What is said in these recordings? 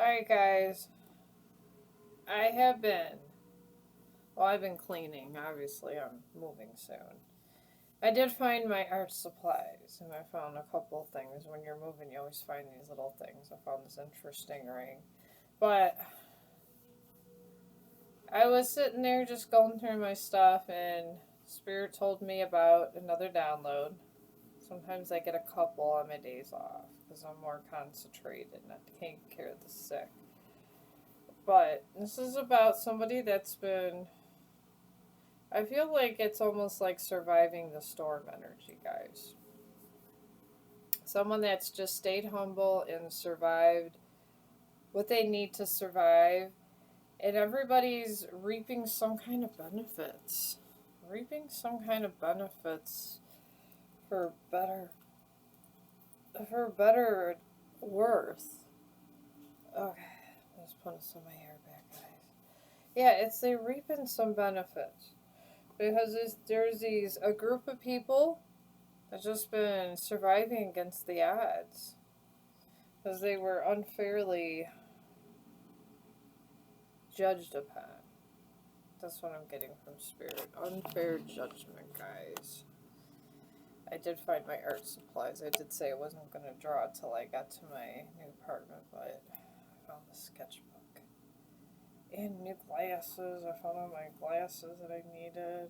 Alright, guys. I've been cleaning. Obviously, I'm moving soon. I did find my art supplies, and I found a couple things. When you're moving, you always find these little things. I found this interesting ring. But I was sitting there just going through my stuff, and Spirit told me about another download. Sometimes I get a couple on my days off because I'm more concentrated and I can't care of the sick. But this is about somebody that's been. I feel like it's almost like surviving the storm energy, guys. Someone that's just stayed humble and survived what they need to survive, and everybody's reaping some kind of benefits. Reaping some kind of benefits for better for better worth. Okay, let's put some of my hair back, guys. Yeah, it's they reaping some benefits because there's these a group of people that's just been surviving against the odds because they were unfairly judged upon. That's what I'm getting from Spirit. Unfair judgment, guys. I did find my art supplies. I did say I wasn't going to draw till I got to my new apartment, but I found the sketchbook. And new glasses. I found all my glasses that I needed.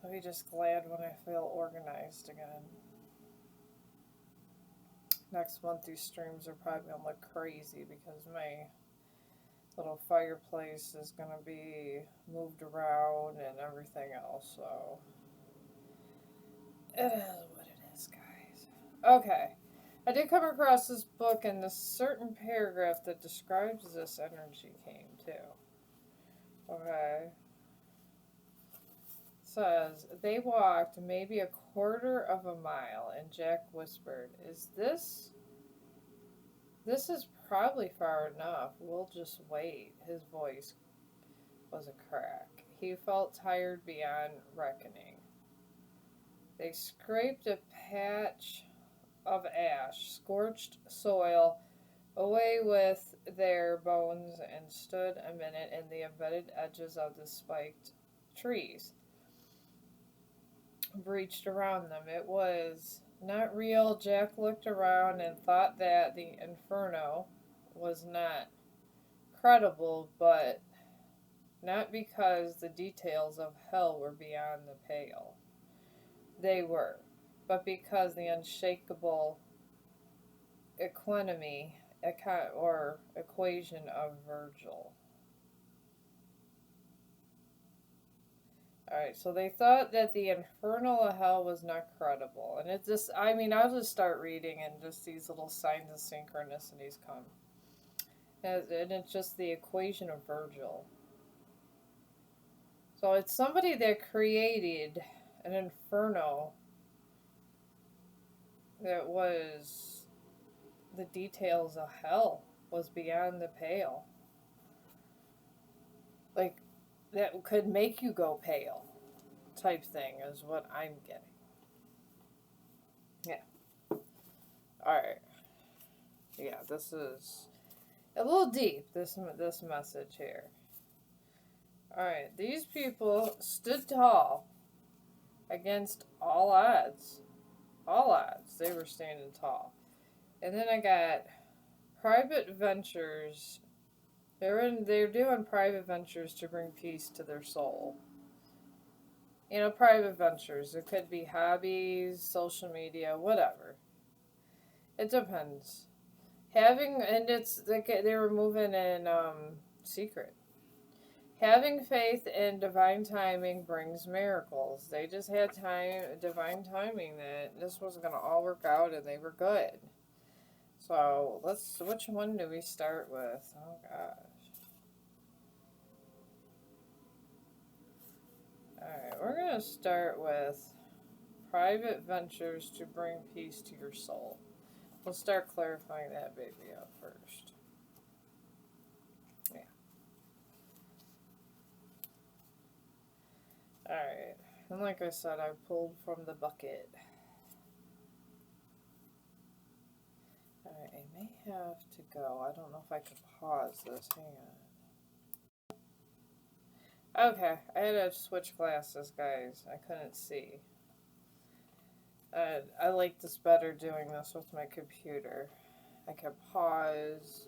I'll be just glad when I feel organized again. Next month, these streams are probably going to look crazy because my little fireplace is going to be moved around and everything else, so it is what it is, guys. Okay. I did come across this book, and this certain paragraph that describes this energy came too. Okay. It says, they walked maybe a quarter of a mile, and Jack whispered, This is probably far enough. We'll just wait. His voice was a crack. He felt tired beyond reckoning. They scraped a patch of ash, scorched soil, away with their bones and stood a minute in the embedded edges of the spiked trees, breached around them. It was not real. Jack looked around and thought that the inferno was not credible, but not because the details of hell were beyond the pale. They were, but because the unshakable equanimity or equation of Virgil. Alright, so they thought that the infernal hell was not credible. And it just, I mean, I'll just start reading and just these little signs of synchronicities come. And it's just the equation of Virgil. So it's somebody that created an inferno that was the details of hell was beyond the pale. Like, that could make you go pale type thing is what I'm getting. Yeah. Alright. Yeah, this is a little deep, this message here. Alright, these people stood tall against all odds. All odds. They were standing tall. And then I got private ventures. They're doing private ventures to bring peace to their soul. You know, private ventures. It could be hobbies, social media, whatever. It depends. They were moving in secret. Having faith in divine timing brings miracles. They just had divine timing that this was going to all work out and they were good. So, which one do we start with? Oh gosh. Alright, we're going to start with private ventures to bring peace to your soul. We'll start clarifying that baby up first. Yeah. Alright. And like I said, I pulled from the bucket. Alright, may have to go. I don't know if I can pause this. Hang on. Okay, I had to switch glasses, guys. I couldn't see. I like this better doing this with my computer. I can pause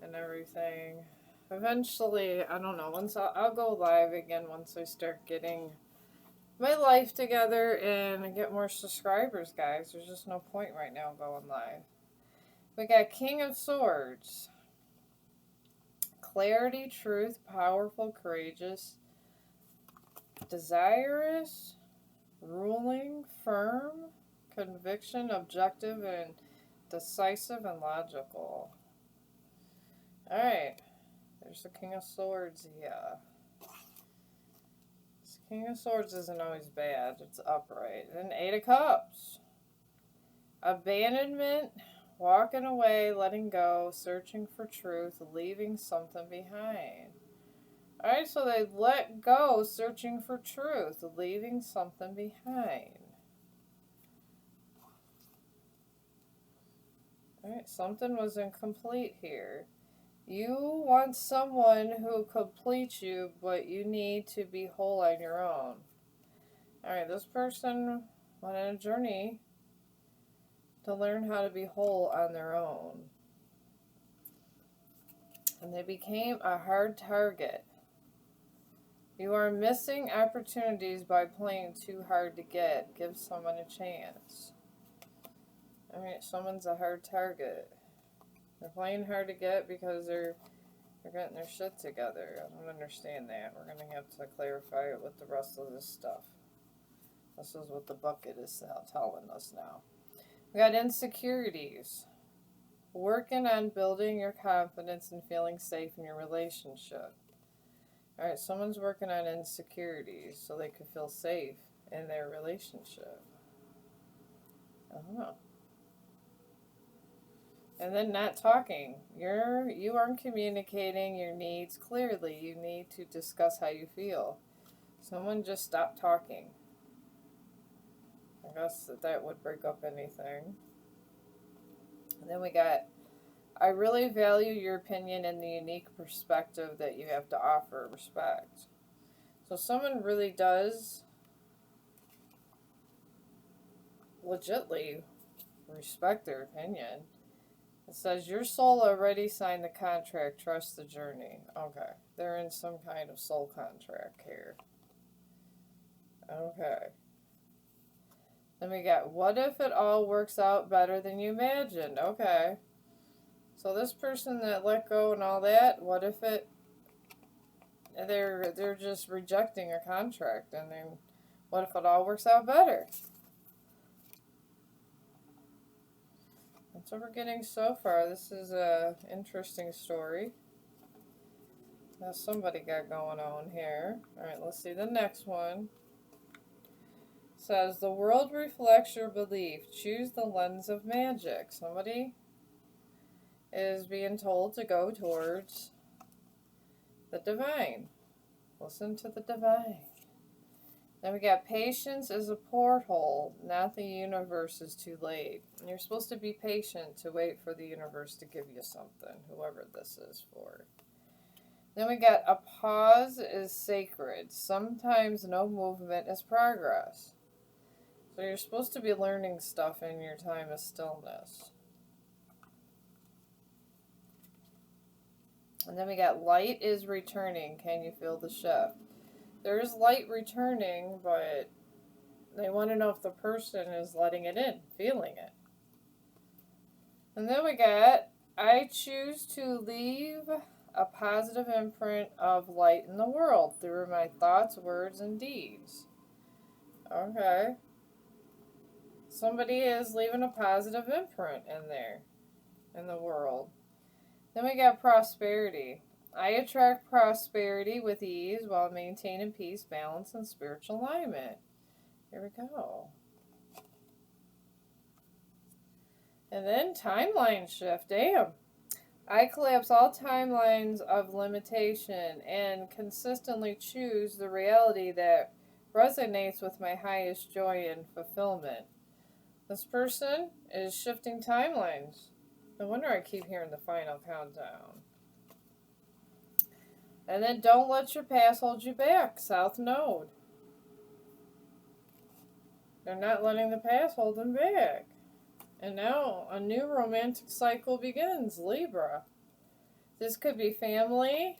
and everything. Eventually, I don't know, once I'll go live again once I start getting my life together and get more subscribers, guys. There's just no point right now going live. We got King of Swords. Clarity, truth, powerful, courageous, desirous, ruling, firm, conviction, objective, and decisive and logical. Alright, there's the King of Swords here. This King of Swords isn't always bad, it's upright. And Eight of Cups. Abandonment, walking away, letting go, searching for truth, leaving something behind. Alright, so they let go, searching for truth, leaving something behind. Alright, something was incomplete here. You want someone who completes you, but you need to be whole on your own. Alright, this person went on a journey to learn how to be whole on their own. And they became a hard target. You are missing opportunities by playing too hard to get. Give someone a chance. Alright, someone's a hard target. They're playing hard to get because they're getting their shit together. I don't understand that. We're going to have to clarify it with the rest of this stuff. This is what the bucket is telling us now. We got insecurities. Working on building your confidence and feeling safe in your relationship. Alright, someone's working on insecurities so they could feel safe in their relationship. Uh-huh. And then not talking. You aren't communicating your needs clearly. You need to discuss how you feel. Someone just stopped talking. I guess that would break up anything. And then we got, I really value your opinion and the unique perspective that you have to offer. Respect. So someone really does legitly respect their opinion. It says, your soul already signed the contract. Trust the journey. Okay. They're in some kind of soul contract here. Okay. Then we got, what if it all works out better than you imagined? Okay. So this person that let go and all that, what if they're just rejecting a contract, and then what if it all works out better? That's what we're getting so far. This is a interesting story that somebody got going on here. Alright, let's see the next one. It says, the world reflects your belief. Choose the lens of magic. Somebody is being told to go towards the divine. Listen to the divine. Then we got, patience is a porthole, not the universe is too late. And you're supposed to be patient to wait for the universe to give you something, whoever this is for. Then we got, a pause is sacred. Sometimes no movement is progress. So you're supposed to be learning stuff in your time of stillness. And then we got, light is returning. Can you feel the shift? There's light returning, but they want to know if the person is letting it in, feeling it. And then we got, I choose to leave a positive imprint of light in the world through my thoughts, words, and deeds. Okay. Somebody is leaving a positive imprint in there, in the world. Then we got prosperity. I attract prosperity with ease while maintaining peace, balance, and spiritual alignment. Here we go. And then timeline shift. Damn. I collapse all timelines of limitation and consistently choose the reality that resonates with my highest joy and fulfillment. This person is shifting timelines. No wonder I keep hearing the final countdown. And then don't let your past hold you back. South Node. They're not letting the past hold them back. And now a new romantic cycle begins, Libra. This could be family.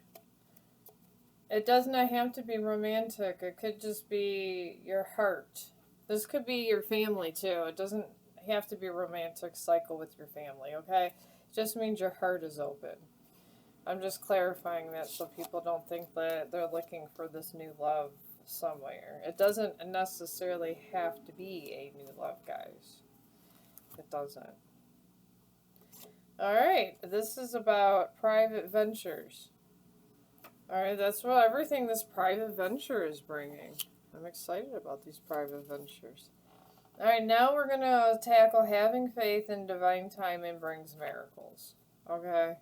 It does not have to be romantic. It could just be your heart. This could be your family too. It doesn't have to be a romantic cycle with your family, okay? It just means your heart is open. I'm just clarifying that so people don't think that they're looking for this new love somewhere. It doesn't necessarily have to be a new love, guys. It doesn't. Alright, this is about private ventures. Alright, that's what everything this private venture is bringing. I'm excited about these private ventures. Alright, now we're going to tackle having faith in divine timing brings miracles. Okay?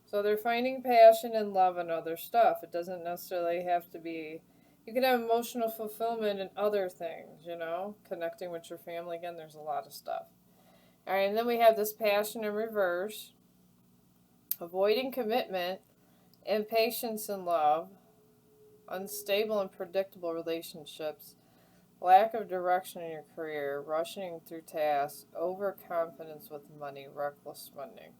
So they're finding passion and love in other stuff. It doesn't necessarily have to be... You can have emotional fulfillment in other things, you know? Connecting with your family. Again, there's a lot of stuff. Alright, and then we have this passion in reverse. Avoiding commitment, impatience in love, unstable and predictable relationships, lack of direction in your career, rushing through tasks, overconfidence with money, reckless spending.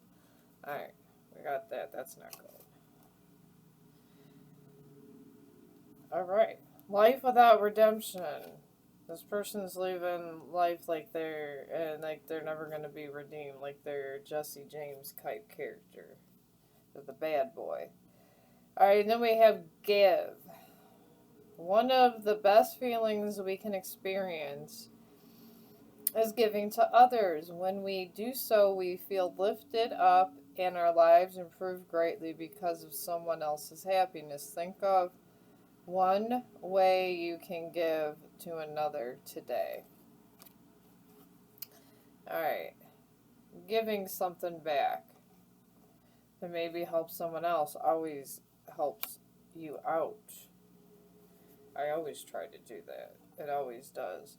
Alright, we got that. That's not good. Alright, life without redemption. This person's living life like they're never going to be redeemed, like they're Jesse James type character. They're the bad boy. Alright, then we have give. One of the best feelings we can experience is giving to others. When we do so, we feel lifted up and our lives improve greatly because of someone else's happiness. Think of one way you can give to another today. Alright, giving something back to maybe help someone else always helps you out. I always try to do that. It always does.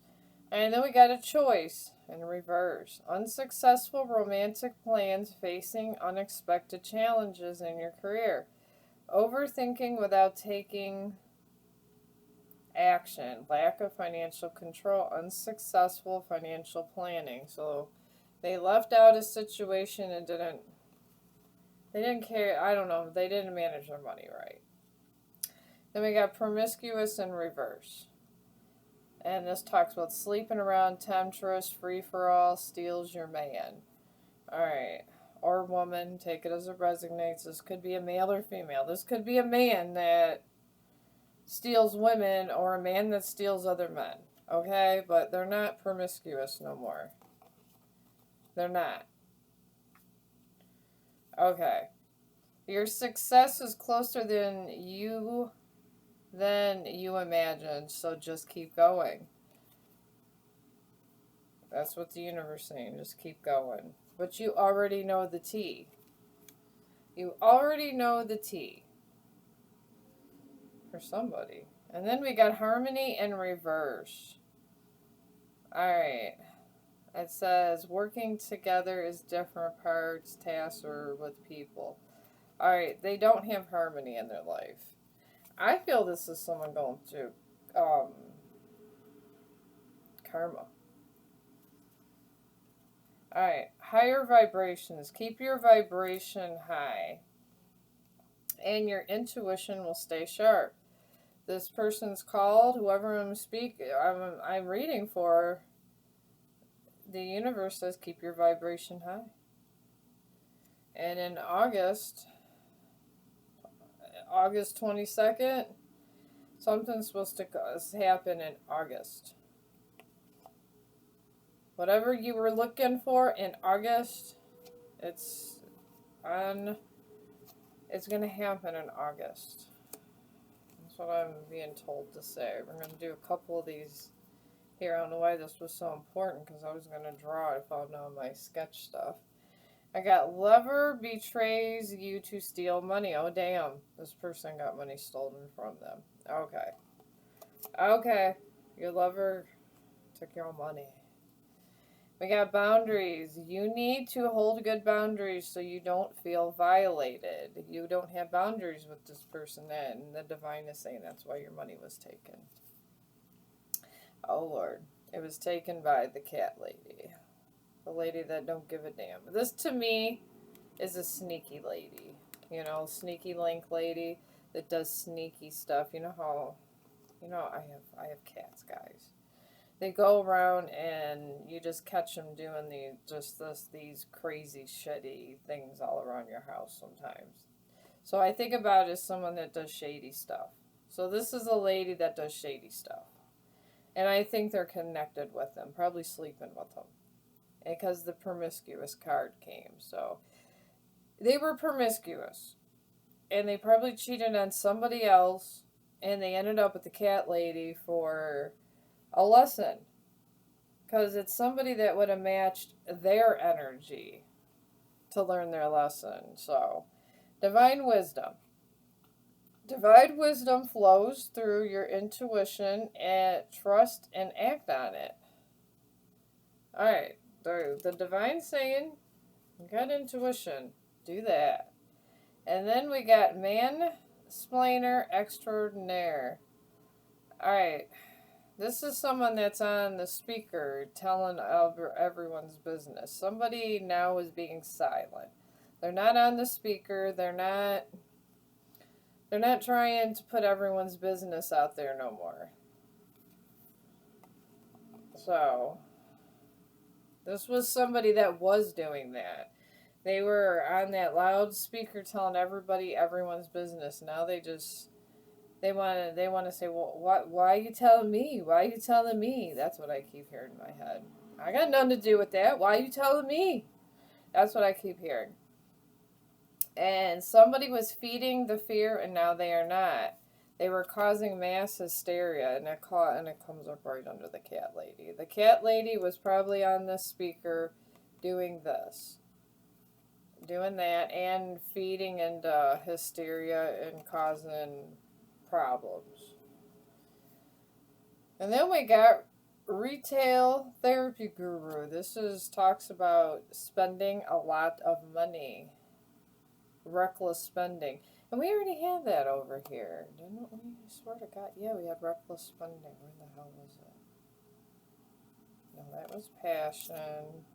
And then we got a choice in reverse. Unsuccessful romantic plans facing unexpected challenges in your career. Overthinking without taking action. Lack of financial control. Unsuccessful financial planning. So they left out a situation and they didn't care. I don't know. They didn't manage their money right. Then we got promiscuous in reverse. And this talks about sleeping around, temptress, free-for-all, steals your man. Alright. Or woman, take it as it resonates. This could be a male or female. This could be a man that steals women or a man that steals other men. Okay? But they're not promiscuous no more. They're not. Okay. Your success is closer than you imagined, so just keep going. That's what the universe is saying. Just keep going. But you already know the tea. You already know the tea. For somebody. And then we got harmony in reverse. Alright. It says working together is different parts, tasks, or with people. Alright, they don't have harmony in their life. I feel this is someone going through karma. Alright, higher vibrations. Keep your vibration high. And your intuition will stay sharp. This person's called, whoever I'm reading for, the universe says keep your vibration high. And in August 22nd, something's supposed to happen in August. Whatever you were looking for in August, it's going to happen in August. That's what I'm being told to say. We're going to do a couple of these here. I don't know why this was so important because I was going to draw it if I know my sketch stuff. I got lover betrays you to steal money. Oh, damn. This person got money stolen from them. Okay. Okay. Your lover took your money. We got boundaries. You need to hold good boundaries so you don't feel violated. You don't have boundaries with this person, and the divine is saying that's why your money was taken. Oh Lord, it was taken by the cat lady. The lady that don't give a damn. This to me is a sneaky lady. You know, sneaky link lady that does sneaky stuff. You know how, I have cats, guys. They go around and you just catch them doing these crazy shitty things all around your house sometimes. So I think about it as someone that does shady stuff. So this is a lady that does shady stuff. And I think they're connected with them, probably sleeping with them. Because the promiscuous card came. So they were promiscuous. And they probably cheated on somebody else. And they ended up with the cat lady for a lesson. Because it's somebody that would have matched their energy to learn their lesson. So, divine wisdom. Divine wisdom flows through your intuition and trust and act on it. Alright, the divine saying, you got intuition, do that. And then we got mansplainer extraordinaire. Alright, this is someone that's on the speaker telling everyone's business. Somebody now is being silent. They're not on the speaker, they're not trying to put everyone's business out there no more. So, this was somebody that was doing that. They were on that loudspeaker telling everybody everyone's business. Now they want to say, well, why are you telling me? Why are you telling me? That's what I keep hearing in my head. I got nothing to do with that. Why are you telling me? That's what I keep hearing. And somebody was feeding the fear, and now they are not. They were causing mass hysteria, and it comes up right under the cat lady. The cat lady was probably on the speaker doing this, doing that, and feeding into hysteria and causing problems. And then we got retail therapy guru. This talks about spending a lot of money. Reckless spending. And we already had that over here, didn't we? I swear to God. Yeah, we had reckless spending. Where the hell was it? No, that was passion.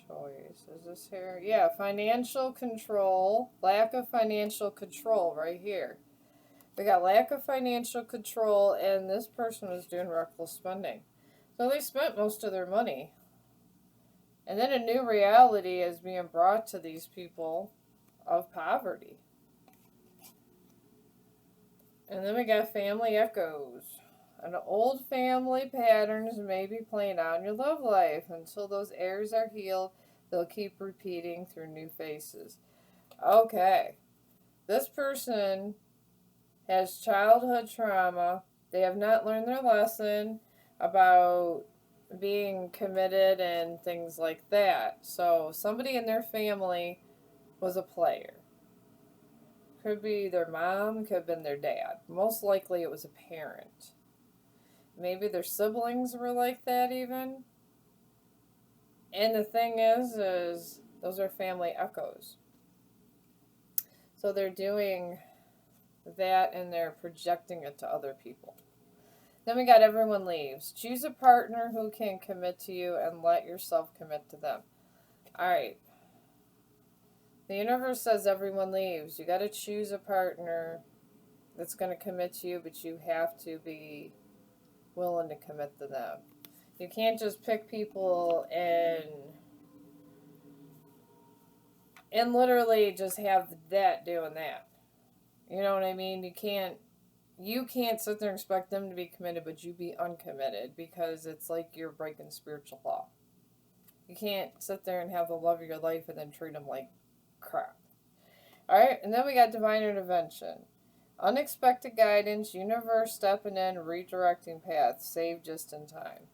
Choice. Is this here? Yeah, financial control. Lack of financial control right here. We got lack of financial control, and this person was doing reckless spending. So they spent most of their money. And then a new reality is being brought to these people of poverty. And then we got family echoes. And old family patterns may be playing out in your love life. Until those errors are healed, they'll keep repeating through new faces. Okay. This person has childhood trauma. They have not learned their lesson about being committed and things like that. So somebody in their family was a player. Could be their mom, could have been their dad. Most likely it was a parent. Maybe their siblings were like that even. And the thing is those are family echoes. So they're doing that and they're projecting it to other people. Then we got everyone leaves. Choose a partner who can commit to you and let yourself commit to them. Alright. The universe says everyone leaves. You got to choose a partner that's going to commit to you, but you have to be willing to commit to them. You can't just pick people and literally just have that doing that. You know what I mean? You can't sit there and expect them to be committed, but you be uncommitted, because it's like you're breaking spiritual law. You can't sit there and have the love of your life and then treat them like crap. Alright, and then we got divine intervention. Unexpected guidance, universe stepping in, redirecting paths, save just in time.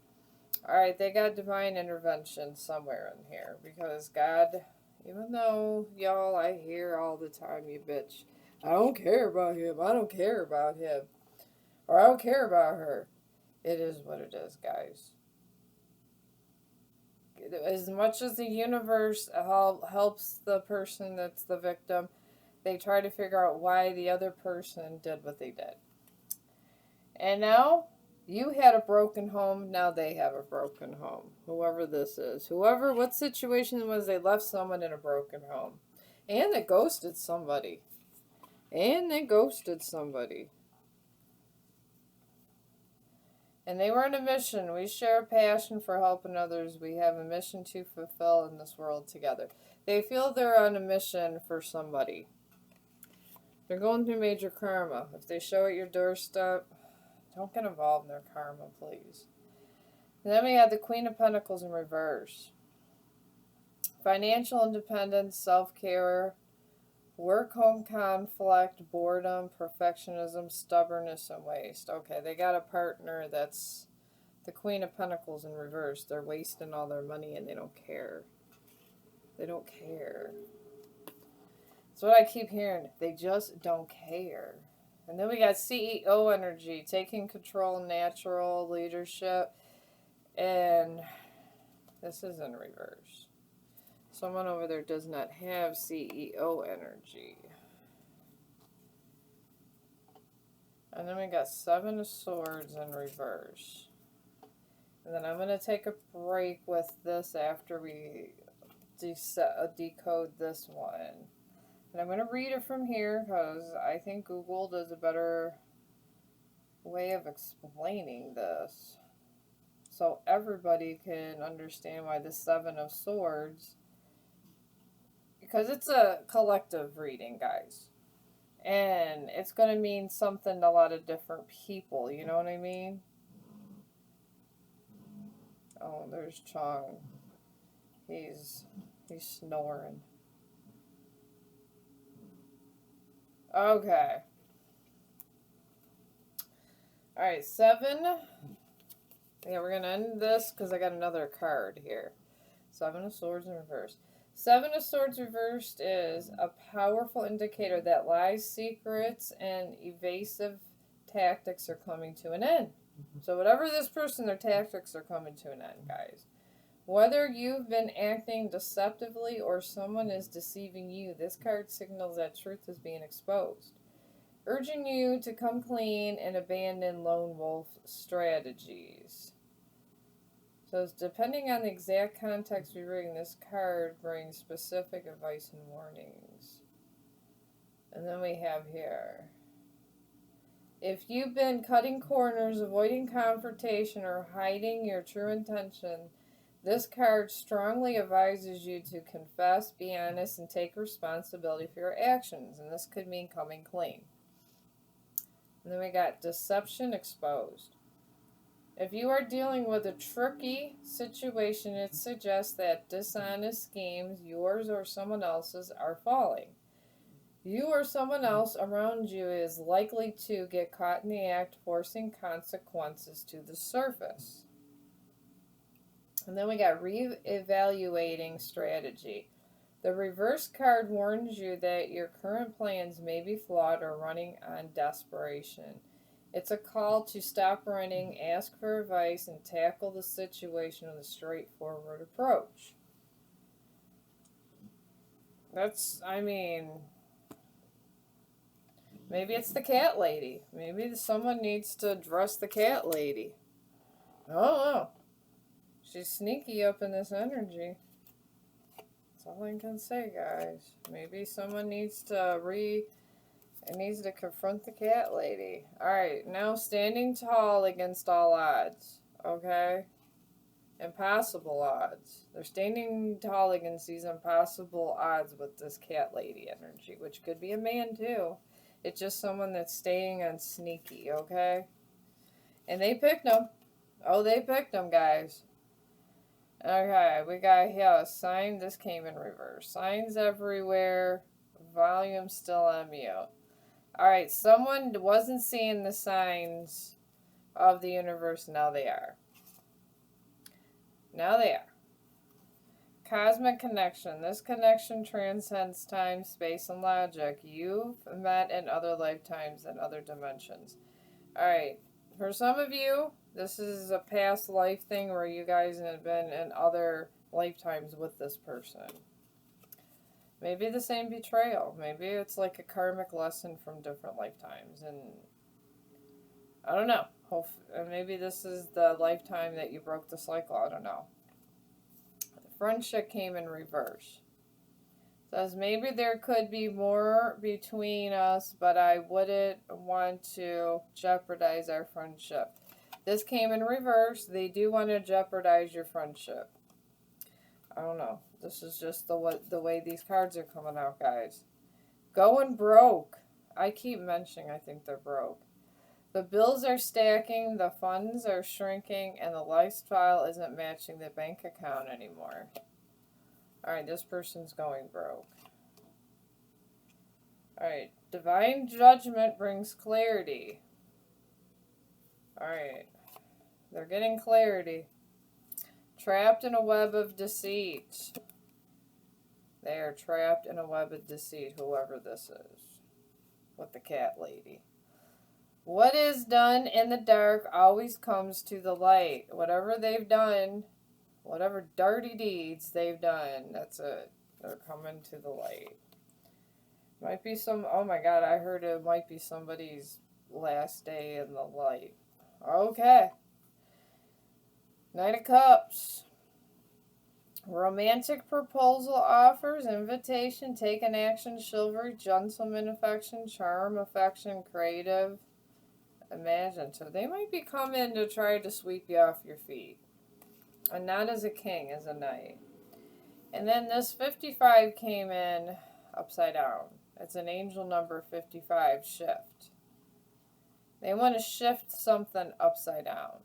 Alright, they got divine intervention somewhere in here, because God, even though, y'all, I hear all the time, you bitch, I don't care about him, I don't care about him, or I don't care about her. It is what it is, guys. as much as the universe helps the person that's the victim, they try to figure out why the other person did what they did. And now you had a broken home, now they have a broken home. Whoever this is. Whoever, what situation was they left someone in a broken home. And they ghosted somebody. And they ghosted somebody. And they were on a mission. We share a passion for helping others. We have a mission to fulfill in this world together. They feel they're on a mission for somebody. They're going through major karma. If they show at your doorstep, don't get involved in their karma, please. And then we have the Queen of Pentacles in reverse. Financial independence, self-care, work-home conflict, boredom, perfectionism, stubbornness, and waste. Okay, they got a partner that's the Queen of Pentacles in reverse. They're wasting all their money and they don't care. They don't care. That's what I keep hearing. They just don't care. And then we got CEO energy, taking control, natural leadership. And this is in reverse. Someone over there does not have CEO energy. And then we got Seven of Swords in reverse. And then I'm going to take a break with this after we decode this one. And I'm going to read it from here because I think Google does a better way of explaining this. So everybody can understand why the Seven of Swords, because it's a collective reading, guys. And it's going to mean something to a lot of different people, you know what I mean? Oh, there's Chong. He's snoring. Okay. Alright, 7. Yeah, we're going to end this because I got another card here. 7 of Swords in reverse. 7 of Swords reversed is a powerful indicator that lies, secrets, and evasive tactics are coming to an end. So whatever this person, their tactics are coming to an end, guys. Whether you've been acting deceptively or someone is deceiving you, this card signals that truth is being exposed, urging you to come clean and abandon lone wolf strategies. So depending on the exact context we're reading, this card brings specific advice and warnings. And then we have here, if you've been cutting corners, avoiding confrontation, or hiding your true intention, this card strongly advises you to confess, be honest, and take responsibility for your actions. And this could mean coming clean. And then we got deception exposed. If you are dealing with a tricky situation, it suggests that dishonest schemes, yours or someone else's, are falling. You or someone else around you is likely to get caught in the act, forcing consequences to the surface. And then we got re-evaluating strategy. The reverse card warns you that your current plans may be flawed or running on desperation. It's a call to stop running, ask for advice, and tackle the situation with a straightforward approach. Maybe it's the cat lady. Maybe someone needs to address the cat lady. I don't know. She's sneaky up in this energy. That's all I can say, guys. Maybe someone needs to confront the cat lady. Alright, now standing tall against all odds. Okay? Impossible odds. They're standing tall against these impossible odds with this cat lady energy, which could be a man too. It's just someone that's staying on sneaky, okay? And they picked them. Oh, they picked them, guys. Okay, we got here a sign. This came in reverse. Signs everywhere. Volume still on mute. Alright, someone wasn't seeing the signs of the universe. Now they are. Now they are. Cosmic connection. This connection transcends time, space, and logic. You've met in other lifetimes and other dimensions. Alright, for some of you, This is a past life thing where you guys have been in other lifetimes with this person. Maybe the same betrayal. Maybe it's like a karmic lesson from different lifetimes. And I don't know. Maybe this is the lifetime that you broke the cycle. I don't know. The friendship came in reverse. Says maybe there could be more between us, but I wouldn't want to jeopardize our friendship. This came in reverse. They do want to jeopardize your friendship. I don't know. This is just the way these cards are coming out, guys. Going broke. I keep mentioning I think they're broke. The bills are stacking, the funds are shrinking, and the lifestyle isn't matching the bank account anymore. Alright, this person's going broke. Alright, divine judgment brings clarity. Alright, they're getting clarity. Trapped in a web of deceit. They are trapped in a web of deceit, whoever this is. With the cat lady. What is done in the dark always comes to the light. Whatever they've done, whatever dirty deeds they've done, that's it. They're coming to the light. Might be some, oh my god, I heard it might be somebody's last day in the light. Okay. Knight of Cups. Romantic proposal offers, invitation, taken action, chivalry, gentleman affection, charm, affection, creative, imaginative. They might be coming to try to sweep you off your feet. And not as a king, as a knight. And then this 55 came in upside down. It's an angel number 55, shift. They want to shift something upside down.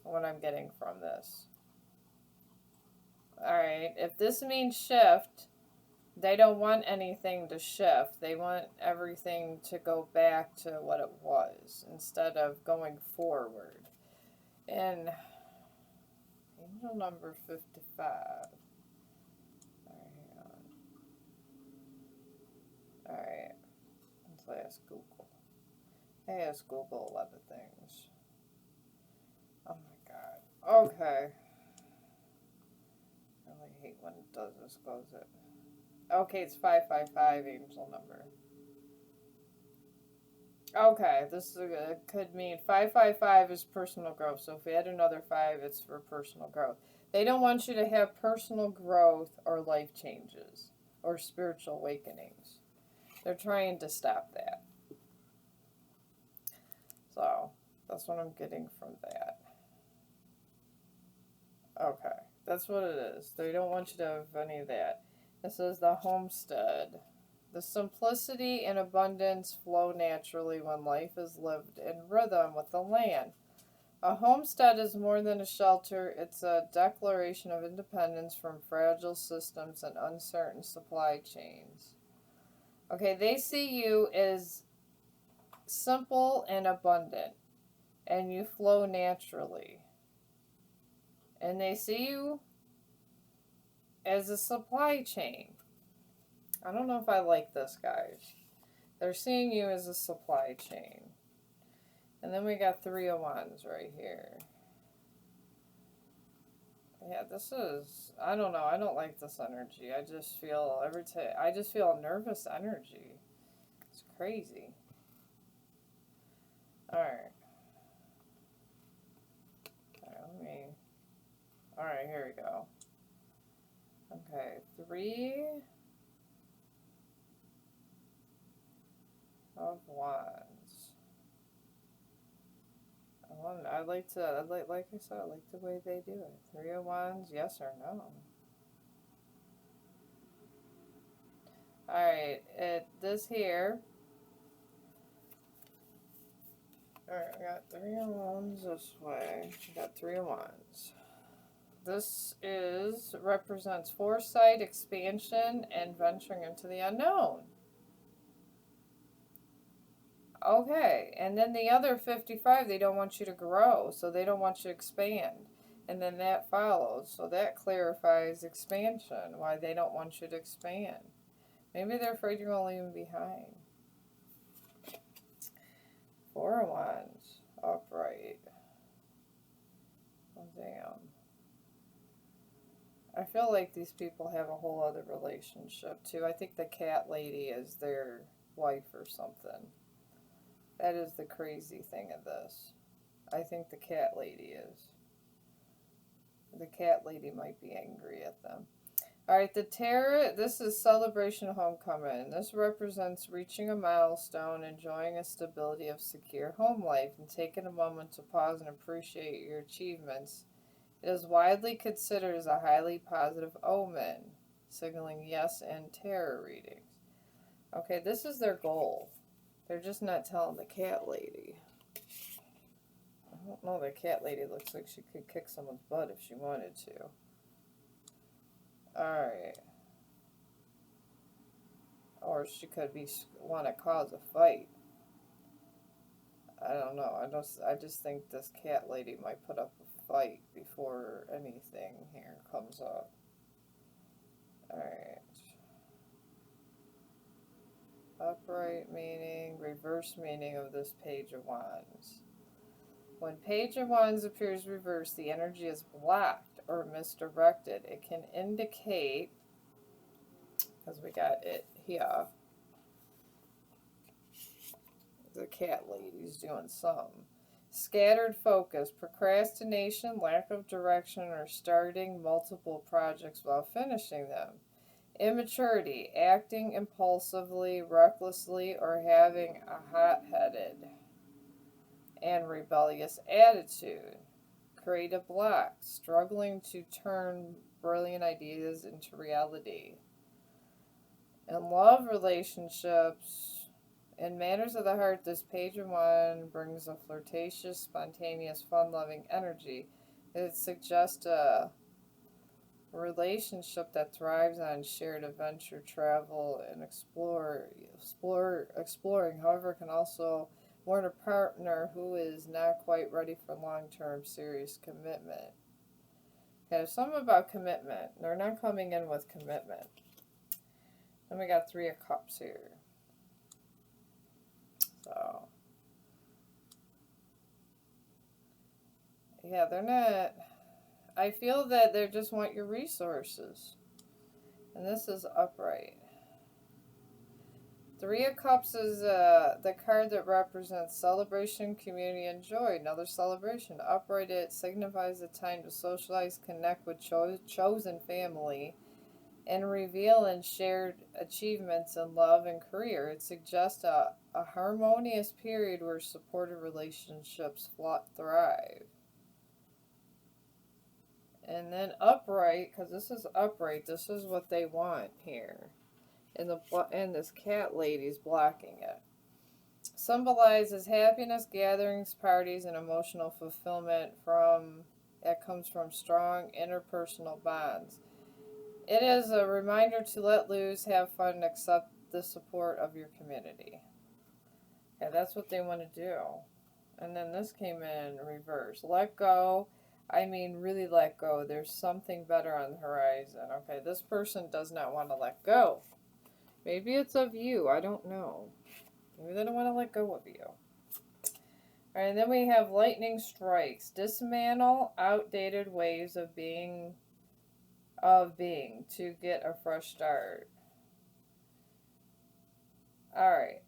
What I'm getting from this. Alright, if this means shift, they don't want anything to shift. They want everything to go back to what it was instead of going forward. And angel number 55. Alright, hang on. Alright, let's ask Google. I ask Google a lot of things. Oh my god. Okay. I really hate when it does this, close it. Okay, it's 555, angel number. Okay, this could mean 555 is personal growth. So if we add another 5, it's for personal growth. They don't want you to have personal growth or life changes or spiritual awakenings. They're trying to stop that. So that's what I'm getting from that. Okay, that's what it is. They don't want you to have any of that. This is the homestead. The simplicity and abundance flow naturally when life is lived in rhythm with the land. A homestead is more than a shelter. It's a declaration of independence from fragile systems and uncertain supply chains. Okay, they see you as simple and abundant, and you flow naturally. And they see you as a supply chain. I don't know if I like this, guys. They're seeing you as a supply chain. And then we got 3 of Wands right here. Yeah, this is, I don't know, I don't like this energy. I just feel I just feel nervous energy. It's crazy. Alright. Alright, here we go. Okay, 3 of Wands. Like I said, I like the way they do it. 3 of Wands, yes or no? Alright, this here. Alright, I got 3 of Wands this way. I got 3 of Wands. This represents foresight, expansion, and venturing into the unknown. Okay, and then the other 55, they don't want you to grow, so they don't want you to expand. And then that follows, so that clarifies expansion, why they don't want you to expand. Maybe they're afraid you're going to leave them behind. 4 of Wands, upright. Damn. I feel like these people have a whole other relationship too. I think the cat lady is their wife or something. That is the crazy thing of this. I think the cat lady is. The cat lady might be angry at them. Alright, the Tarot, this is Celebration Homecoming. This represents reaching a milestone, enjoying a stability of secure home life, and taking a moment to pause and appreciate your achievements. It is widely considered as a highly positive omen, signaling yes and tarot readings. Okay, this is their goal. They're just not telling the cat lady. I don't know, the cat lady looks like she could kick someone's butt if she wanted to. Alright. Or she could want to cause a fight. I don't know. I just think this cat lady might put up a fight before anything here comes up. Alright. Upright meaning, reverse meaning of this Page of Wands. When Page of Wands appears reversed, the energy is blocked or misdirected. It can indicate, because we got it here, the cat lady's doing some. Scattered focus, procrastination, lack of direction, or starting multiple projects while finishing them. Immaturity, acting impulsively, recklessly, or having a hot-headed and rebellious attitude. Creative block, struggling to turn brilliant ideas into reality. In love relationships, in matters of the heart, this Page of Wands brings a flirtatious, spontaneous, fun-loving energy. It suggests a relationship that thrives on shared adventure, travel, and exploring. However, can also warn a partner who is not quite ready for long-term serious commitment. Okay, something about commitment. They're not coming in with commitment. Then we got Three of Cups here. So, yeah, they're not. I feel that they just want your resources. And this is upright. Three of Cups is the card that represents celebration, community, and joy. Another celebration. Upright, it signifies a time to socialize, connect with chosen family, and reveal and shared achievements in love and career. It suggests a harmonious period where supportive relationships thrive. And then upright, because this is upright, this is what they want here. And this cat lady's blocking it. Symbolizes happiness, gatherings, parties, and emotional fulfillment that comes from strong interpersonal bonds. It is a reminder to let loose, have fun, and accept the support of your community. Yeah, that's what they want to do. And then this came in reverse. Let go. I mean, really let go. There's something better on the horizon. Okay, this person does not want to let go. Maybe it's of you. I don't know. Maybe they don't want to let go of you. All right, and then we have lightning strikes. Dismantle outdated ways of being to get a fresh start. All right.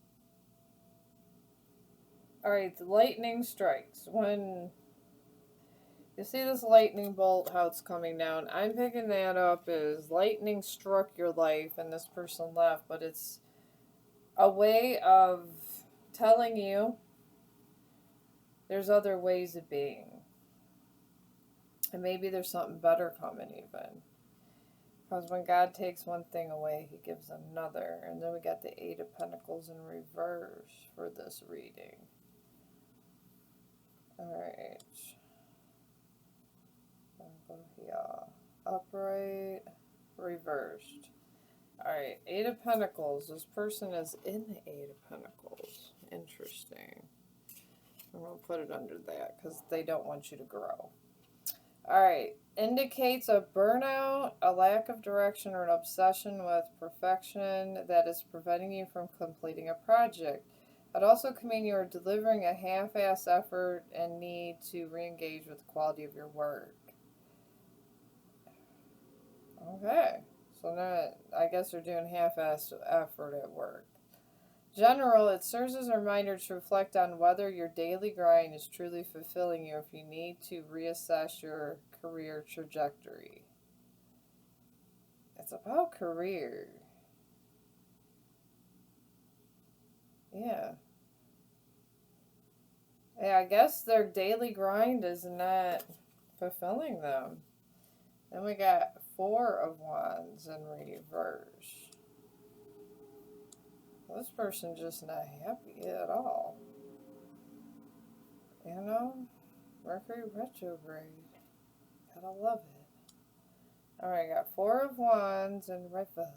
All right, the lightning strikes. When you see this lightning bolt, how it's coming down, I'm picking that up as lightning struck your life and this person left, but it's a way of telling you there's other ways of being. And maybe there's something better coming even. Because when God takes one thing away, he gives another. And then we got the Eight of Pentacles in reverse for this reading. Alright. I'll go here. Upright, reversed. Alright, Eight of Pentacles. This person is in the Eight of Pentacles. Interesting. I'm going to put it under that because they don't want you to grow. Alright, indicates a burnout, a lack of direction, or an obsession with perfection that is preventing you from completing a project. It also could mean you are delivering a half-ass effort and need to re-engage with the quality of your work. Okay. So now I guess they're doing half-assed effort at work. General, it serves as a reminder to reflect on whether your daily grind is truly fulfilling you, if you need to reassess your career trajectory. It's about career. Yeah. Yeah, I guess their daily grind is not fulfilling them. Then we got Four of Wands in reverse. This person just not happy at all. You know? Mercury retrograde. Gotta love it. Alright, got Four of Wands in reverse.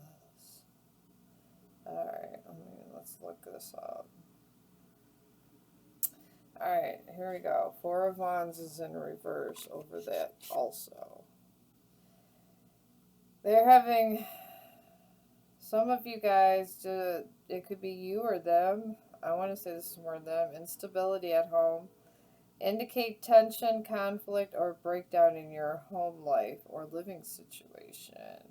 Alright, let's look this up. Alright, here we go. Four of Wands is in reverse over that also. They're having, some of you guys, it could be you or them. I want to say this is more them. Instability at home. Indicate tension, conflict, or breakdown in your home life or living situation.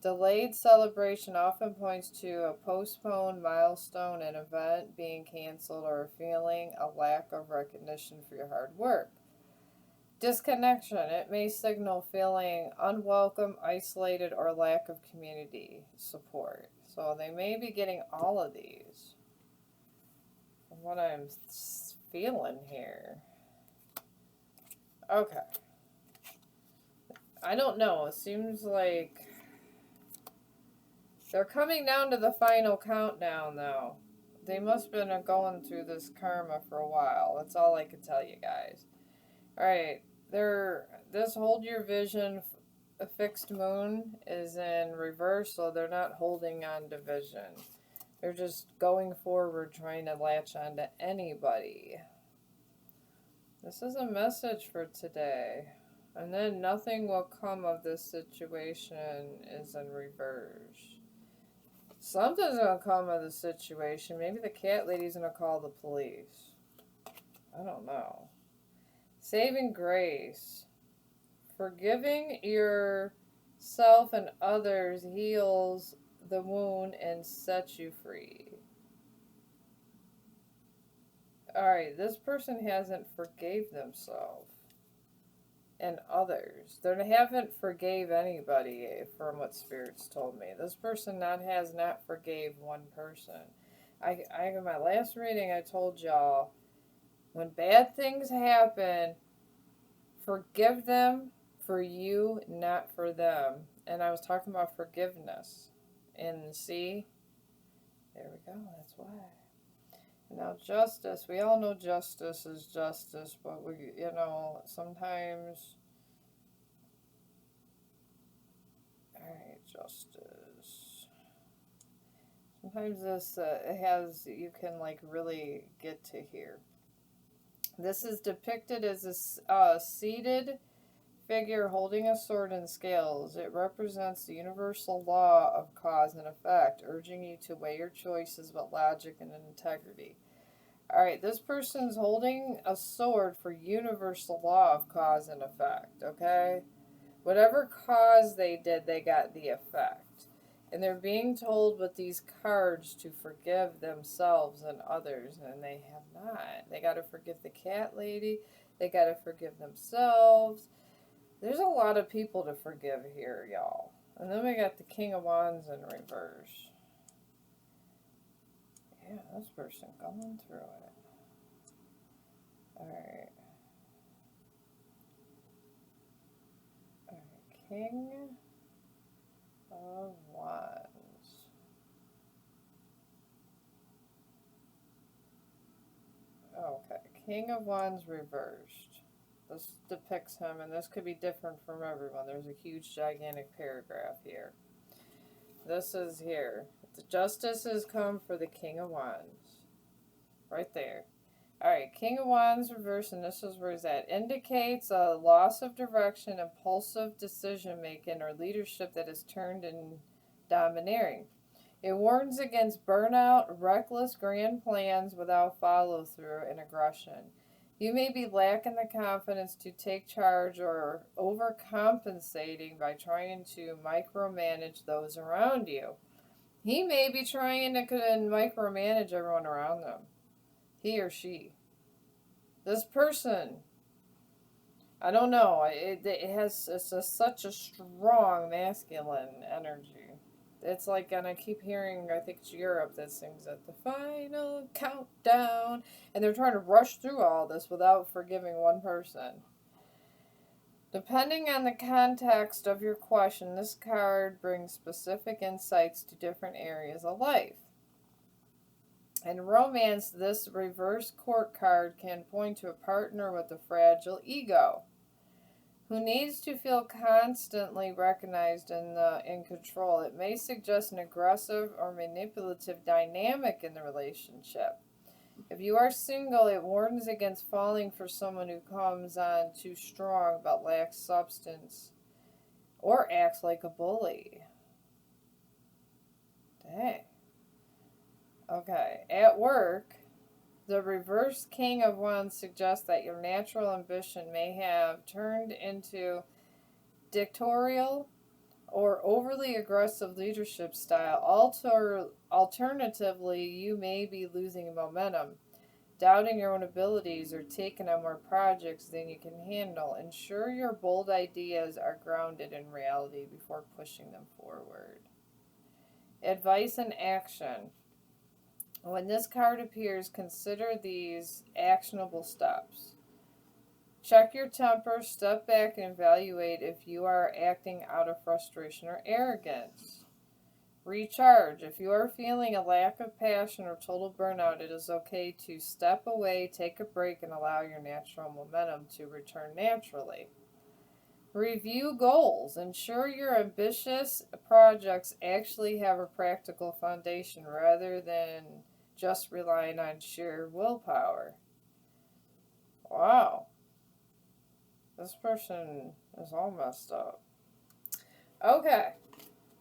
Delayed celebration often points to a postponed milestone, an event being canceled, or feeling a lack of recognition for your hard work. Disconnection. It may signal feeling unwelcome, isolated, or lack of community support. So they may be getting all of these. From what I'm feeling here. Okay. I don't know. It seems like they're coming down to the final countdown, though. They must have been going through this karma for a while. That's all I can tell you guys. Alright. This hold your vision, a fixed moon is in reverse, so they're not holding on to vision. They're just going forward, trying to latch on to anybody. This is a message for today. And then nothing will come of this situation is in reverse. Something's going to come of the situation. Maybe the cat lady's going to call the police. I don't know. Saving grace. Forgiving yourself and others heals the wound and sets you free. Alright, this person hasn't forgave themselves and others. They haven't forgave anybody, from what spirits told me. This person has not forgave one person. In my last reading, I told y'all, when bad things happen, forgive them for you, not for them. And I was talking about forgiveness. And see, there we go, that's why. Now justice, we all know justice is justice, but sometimes, alright, justice. Sometimes this, you can really get to here. This is depicted as a seated figure holding a sword and scales. It represents the universal law of cause and effect, urging you to weigh your choices with logic and integrity. Alright, this person's holding a sword for universal law of cause and effect, okay? Whatever cause they did, they got the effect. And they're being told with these cards to forgive themselves and others, and they have not. They got to forgive the cat lady. They got to forgive themselves. There's a lot of people to forgive here, y'all. And then we got the King of Wands in reverse. Yeah, this person going through it. Alright. Alright, King of Wands. Okay, King of Wands reversed. This depicts him, and this could be different from everyone. There's a huge, gigantic paragraph here. This is here. The justice has come for the King of Wands. Right there. Alright, King of Wands reversed, and this is where he's at. Indicates a loss of direction, impulsive decision making, or leadership that is turned in domineering. It warns against burnout, reckless grand plans without follow through, and aggression. You may be lacking the confidence to take charge or overcompensating by trying to micromanage those around you. He may be trying to micromanage everyone around them. He or she. This person, I don't know. It has such a strong masculine energy. It's like, and I keep hearing, I think it's Europe that sings at the final countdown, and they're trying to rush through all this without forgiving one person. Depending on the context of your question, this card brings specific insights to different areas of life. In romance, this reverse court card can point to a partner with a fragile ego who needs to feel constantly recognized and in control. It may suggest an aggressive or manipulative dynamic in the relationship. If you are single, it warns against falling for someone who comes on too strong but lacks substance or acts like a bully. Dang. Okay, at work, the reverse King of Wands suggests that your natural ambition may have turned into dictatorial or overly aggressive leadership style. Alternatively, you may be losing momentum, doubting your own abilities, or taking on more projects than you can handle. Ensure your bold ideas are grounded in reality before pushing them forward. Advice and action. When this card appears, consider these actionable steps. Check your temper, step back, and evaluate if you are acting out of frustration or arrogance. Recharge. If you are feeling a lack of passion or total burnout, it is okay to step away, take a break, and allow your natural momentum to return naturally. Review goals. Ensure your ambitious projects actually have a practical foundation rather than just relying on sheer willpower. Wow. This person is all messed up. Okay.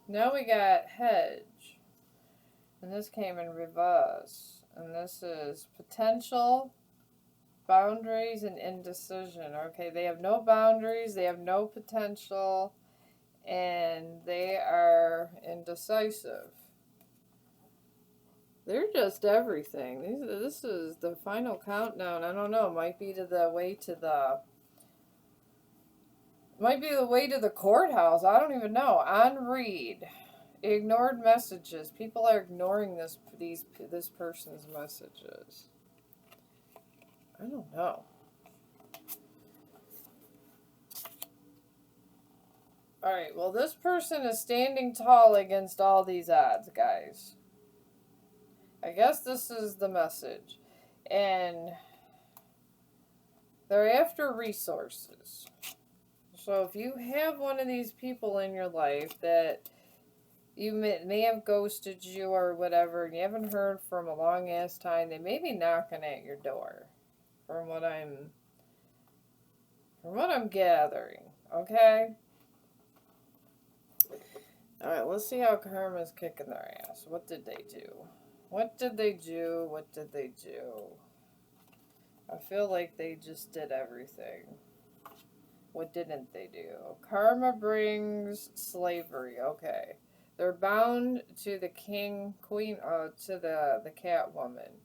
Now we got Hedge. And this came in reverse. And this is potential, boundaries, and indecision. Okay, they have no boundaries, they have no potential, and they are indecisive. They're just everything. This is the final countdown. I don't know. Might be the way to the courthouse. I don't even know. On read. Ignored messages. People are ignoring this person's messages. I don't know. Alright, well, this person is standing tall against all these odds, guys. I guess this is the message. And they're after resources. So if you have one of these people in your life that you may have ghosted you or whatever, and you haven't heard from a long ass time, they may be knocking at your door. From what I'm gathering, okay? Alright, let's see how Karma's kicking their ass. What did they do? What did they do? What did they do? I feel like they just did everything. What didn't they do? Karma brings slavery. Okay. They're bound to the queen, to the Catwoman.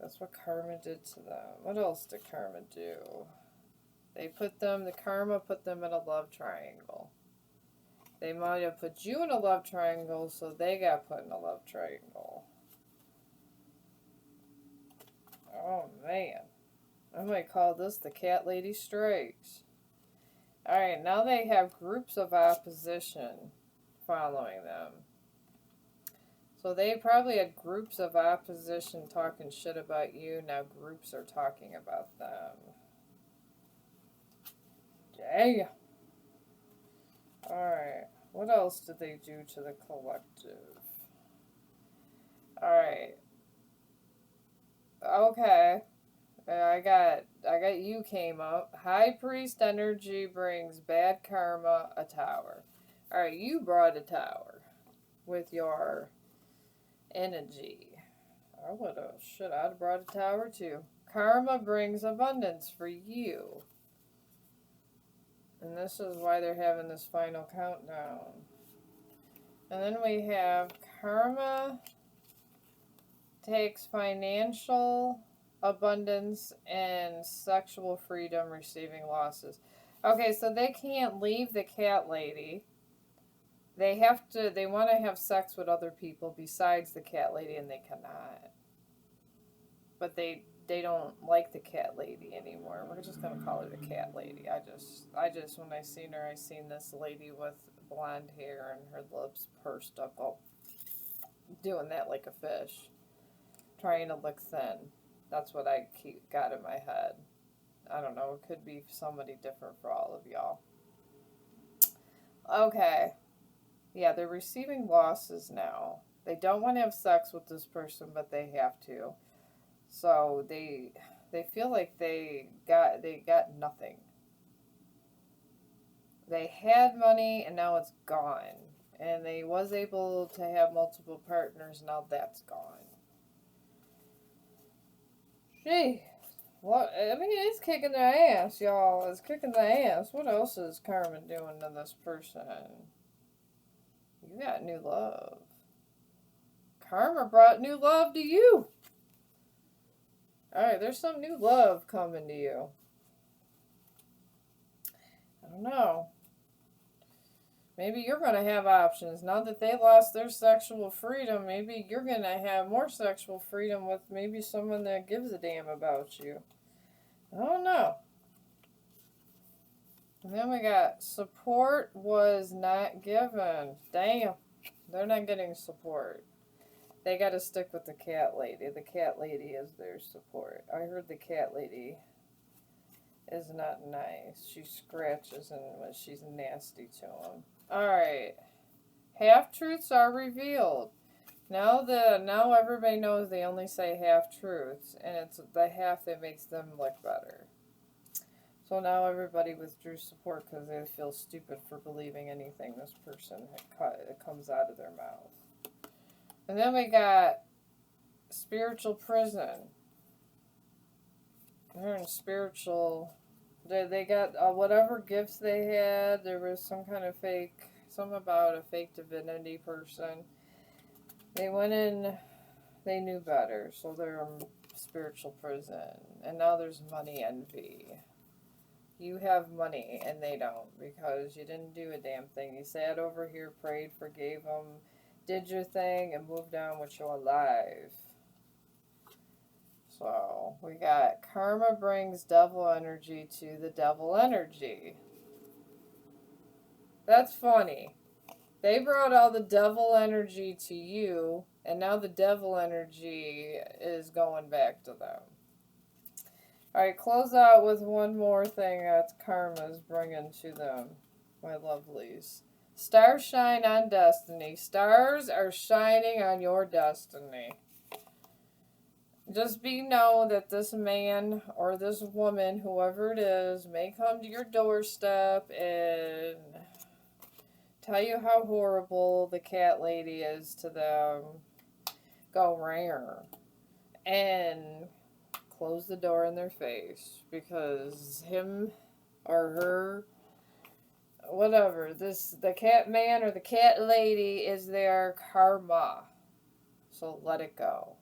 That's what karma did to them. What else did karma do? The karma put them in a love triangle. They might have put you in a love triangle, so they got put in a love triangle. Oh, man. I might call this the Cat Lady Strikes. Alright, now they have groups of opposition following them. So they probably had groups of opposition talking shit about you. Now groups are talking about them. Dang. Alright. What else did they do to the collective? Alright. Okay. I got you came up. High Priest energy brings bad karma, a tower. Alright, you brought a tower with your energy. I'd have brought a tower too. Karma brings abundance for you. And this is why they're having this final countdown. And then we have karma takes financial abundance and sexual freedom, receiving losses. Okay, so they can't leave the cat lady. They want to have sex with other people besides the cat lady, and they cannot. But they don't like the cat lady anymore. We're just gonna call her the cat lady. I just when I seen her, I seen this lady with blonde hair and her lips pursed up, doing that like a fish, trying to look thin. That's what I got in my head. I don't know. It could be somebody different for all of y'all. Okay. Yeah, they're receiving losses now. They don't want to have sex with this person, but they have to. So they feel like they got nothing. They had money and now it's gone. And they was able to have multiple partners, now that's gone. Gee. What? I mean, it's kicking their ass, y'all. It's kicking their ass. What else is karma doing to this person? You got new love. Karma brought new love to you. Alright, there's some new love coming to you. I don't know. Maybe you're going to have options. Now that they lost their sexual freedom, maybe you're going to have more sexual freedom with maybe someone that gives a damn about you. I don't know. And then we got support was not given. Damn. They're not getting support. They got to stick with the cat lady. The cat lady is their support. I heard the cat lady is not nice. She scratches and she's nasty to them. Alright. Half-truths are revealed. Now everybody knows they only say half-truths, and it's the half that makes them look better. So now everybody withdrew support because they feel stupid for believing anything this person comes out of their mouth. And then we got spiritual prison. They're in spiritual. They got whatever gifts they had. There was some kind of something about a fake divinity person. They went in, they knew better, so they're in spiritual prison. And now there's money envy. You have money and they don't because you didn't do a damn thing. You sat over here, prayed, forgave them, did your thing, and moved on with your life. So, we got karma brings devil energy to the devil energy. That's funny. They brought all the devil energy to you, and now the devil energy is going back to them. Alright, close out with one more thing that karma's bringing to them, my lovelies. Stars shine on destiny. Stars are shining on your destiny. Just know that this man or this woman, whoever it is, may come to your doorstep and tell you how horrible the cat lady is to them. Go rare. And close the door in their face. Because him or her, whatever, the cat man or the cat lady is their karma. So let it go.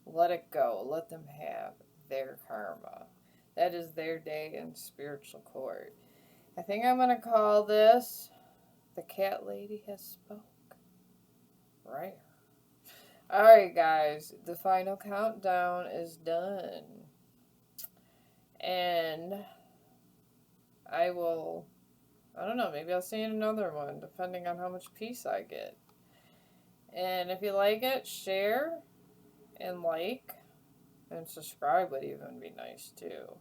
Let it go. Let them have their karma. That is their day in spiritual court. I think I'm going to call this The Cat Lady Has Spoke. Right. Alright, guys. The final countdown is done. And I don't know, maybe I'll see you in another one, depending on how much peace I get. And if you like it, share and like, and subscribe would even be nice too.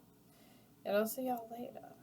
And I'll see y'all later.